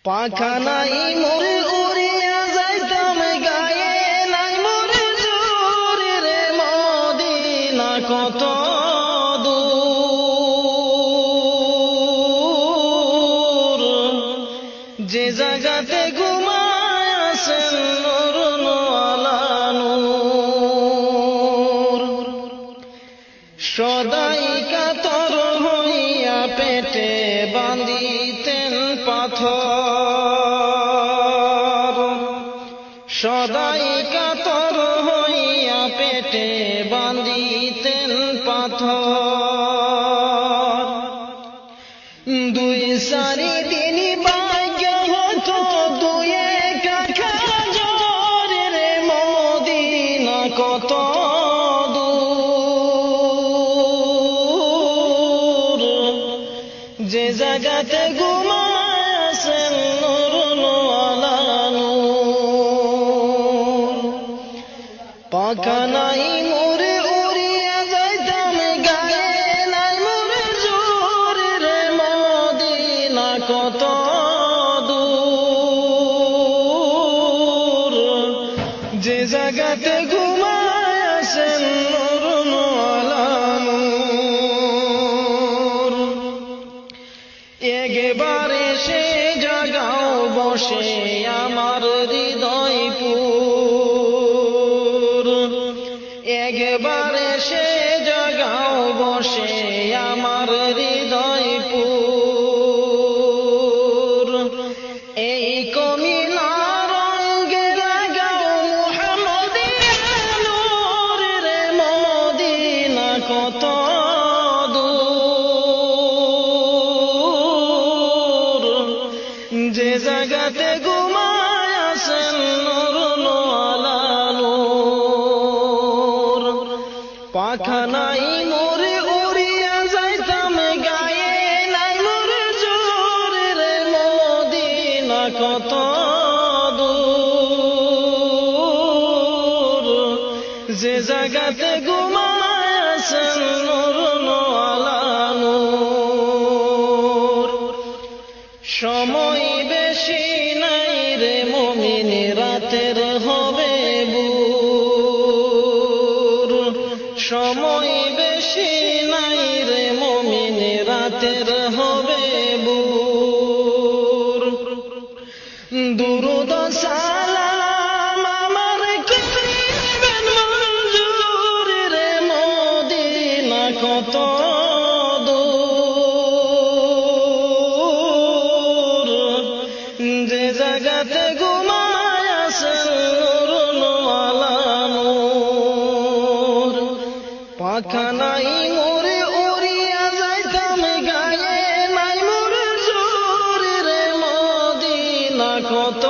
পাখা নাই মোর উড়িয়া যাইতাম গায়ে নাই মোর জোর রে মদিনা কত দূর যে জায়গাতে ঘুমায় আছেন নূর আলা নূর সদাই কাতর হইয়া পেটে বাঁধিতেন পাথর সদাই কাতর হইয়া পেটে বাঁধিতেন পাথর দুই সারি দিন ভাগ্য হতো দুই কাখা জোর রে মদিনা কত দূর যে জায়গাতে ঘুমায় আছেন নূর আলা নূর পাখা নাই মোর উড়িয়া যাইতাম গায়ে নাই মোর জোর রে মদিনা কত দূর যে জায়গাতে ঘুমায় আছেন নূর আলা নূর একবারে সে জাগাও বসে আমার হৃদয়পুর একবারে সে জাগাও বসে আমার হৃদয়পুর এই কমিলা রঙে লাগাও মুহাম্মদিয়া নূর রে মদিনা কত দূর যে জায়গাতে ঘুমায় আছেন নূর আলা নূর পাখা নাই মোর উড়িয়া যাইতাম গায়ে নাই মোর জোর রে মদিনা কত দূর যে জায়গাতে ঘুমায় আছেন নূর আলা নূর সময় বেশি নাই রে মুমিন রাতের হবে বুর সময় বেশি নাই রে মুমিন রাতের হবে বুর দুরূদ সালাম আমার করিবেন মঞ্জুর রে মদিনা কত দূর যে জায়গাতে ঘুমায় আছেন নূর আলা নূর পাখা নাই মোর উড়িয়া যাইতাম গায়ে নাই মোর জোর রে মদিনা কত